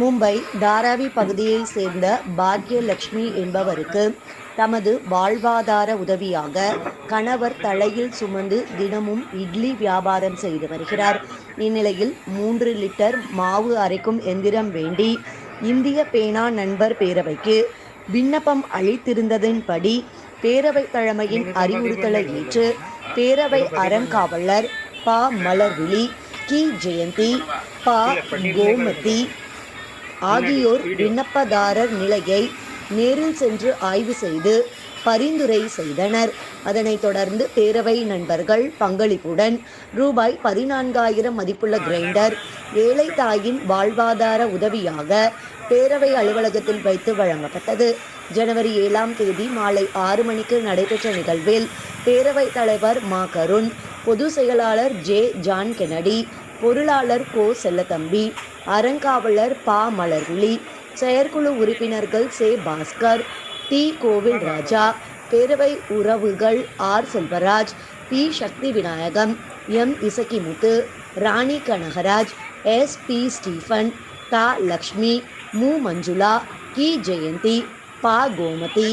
மும்பை தாராவி பகுதியைச் சேர்ந்த பாக்யலட்சுமி என்பவருக்கு தமது வாழ்வாதார உதவியாக கணவர் தலையில் சுமந்து தினமும் இட்லி வியாபாரம் செய்து வருகிறார். இந்நிலையில் 3 லிட்டர் மாவு அரைக்கும் எந்திரம் வேண்டி இந்திய பேனா நண்பர் பேரவைக்கு விண்ணப்பம் அளித்திருந்ததன்படி பேரவை தலைமையின் அறிவுறுத்தலை ஏற்று பேரவை அறங்காவலர் ப. மலர்விழி, கி. ஜெயந்தி, ப. கோமதி ஆகியோர் விண்ணப்பதாரர் நிலையை நேரில் சென்று ஆய்வு செய்து பரிந்துரை செய்தனர். அதனைத் தொடர்ந்து பேரவை நண்பர்கள் பங்களிப்புடன் ரூபாய் 14,000 மதிப்புள்ள கிரைண்டர் ஏழை தாயின் வாழ்வாதார உதவியாக பேரவை அலுவலகத்தில் வைத்து வழங்கப்பட்டது. ஜனவரி 7ஆம் தேதி மாலை 6 மணிக்கு நடைபெற்ற நிகழ்வில் பேரவைத் தலைவர் மா. கருண், பொதுச் செயலாளர் ஜே. ஜான் கென்னடி, பொருளாளர் கோ. செல்லத்தம்பி, அறங்காவலர் ப. மலர்விழி, செயற்குழு உறுப்பினர்கள் சே. பாஸ்கர், டி. கோவில் ராஜா, பேரவை உறவுகள் ஆர். செல்வராஜ், பி. சக்தி விநாயகம், எம். இசக்கிமுத்து, ராணி கனகராஜ், எஸ். பி. ஸ்டீபன், த. லக்ஷ்மி, மு. மஞ்சுளா, கி. ஜெயந்தி, ப. கோமதி,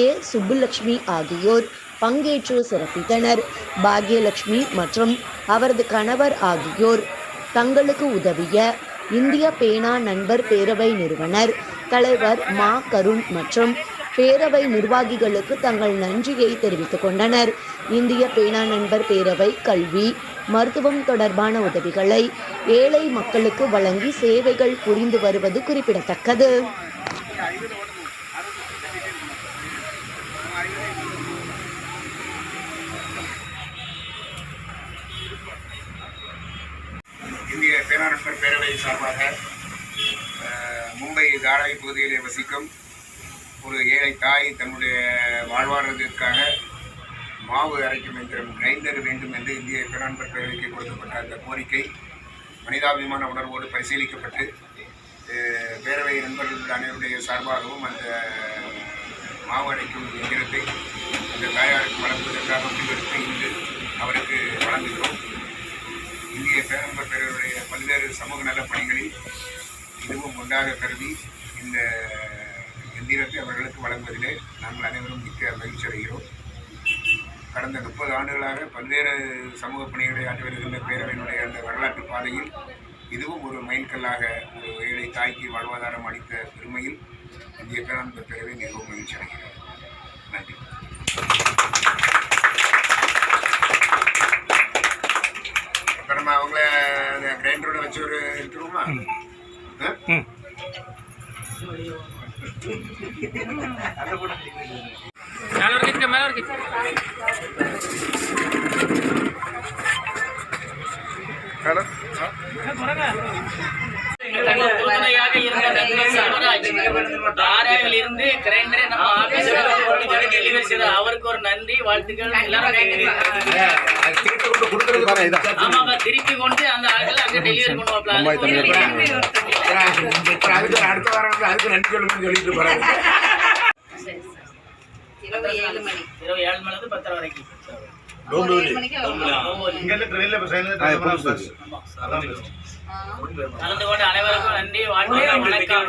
ஏ. சுப்புலட்சுமி ஆகியோர் பங்கேற்று சிறப்பித்தனர். பாக்யலட்சுமி மற்றும் அவரது கணவர் ஆகியோர் தங்களுக்கு உதவிய இந்திய பேனா நண்பர் பேரவை நிறுவனர் தலைவர் மா. கருண் மற்றும் பேரவை நிர்வாகிகளுக்கு தங்கள் நன்றியை தெரிவித்துக் கொண்டனர். இந்திய பேனா நண்பர் பேரவை கல்வி, மருத்துவம் தொடர்பான உதவிகளை ஏழை மக்களுக்கு வழங்கி சேவைகள் புரிந்து வருவது குறிப்பிடத்தக்கது. இந்திய பேனா நண்பர் பேரவை சார்பாக மும்பை தாராவி பகுதியிலே வசிக்கும் ஒரு ஏழை தாய் தன்னுடைய வாழ்வாதாரத்திற்காக மாவு அரைக்கும் எந்திரம் கிரைண்டர் வேண்டும் என்று இந்திய பேனா நண்பர் பேரவைக்கு கொடுக்கப்பட்ட அந்த கோரிக்கை மனிதாபிமான உணர்வோடு பரிசீலிக்கப்பட்டு பேரவை நண்பர்கள் அனைவருடைய சார்பாகவும் அந்த மாவு அரைக்கும் எந்திரத்தை அந்த தாயாருக்கு வழங்குவதற்காக முடிவெடுத்து இன்று அவருக்கு வழங்குகிறோம். இந்திய பேனா நண்பர் பேரவையுடைய பல்வேறு சமூக நலப் பணிகளில் இதுவும் ஒன்றாக கருதி இந்த எந்திரத்தை அவர்களுக்கு வழங்குவதிலே நாங்கள் அனைவரும் மிக்க மகிழ்ச்சி அடைகிறோம். கடந்த 30 ஆண்டுகளாக பல்வேறு சமூக பணிகளை ஆற்றி வருகின்ற பேரவையினுடைய அந்த வரலாற்று பாதையில் இதுவும் ஒரு மைல்கல்லாக ஒரு ஏழை தாய்க்கு வாழ்வாதாரம் அளித்த பெருமையில் இந்திய பேனா நண்பர் பேரவை மிகவும் மகிழ்ச்சி அடைகிறது. நன்றி. நம்ம அவங்கள அந்த கிரைண்டரோட வச்சு ஒரு எடுத்துருவோமா? உறுதுணையாக இருந்த தாராவில் இருந்து கிரைண்டரை நம்ம ஆபீஸ்ல டெலிவரி செய்த அவருக்கு ஒரு நன்றி, வாழ்த்துக்கள். எல்லாரும் ஆமாப்பா, திருப்பி கொண்டு அந்த ஆட்கள் அங்க டெலிவரி பண்ணுவாங்க. அடுத்த வாரம் அதுக்கு நன்றி சொல்லணும்னு சொல்லிட்டு போறாங்க. 27 மணிலேருந்து 10 வரைக்கும் கலந்து கொண்ட அனைவருக்கும் நன்றி, வாழ்த்துக்கள், வணக்கம்.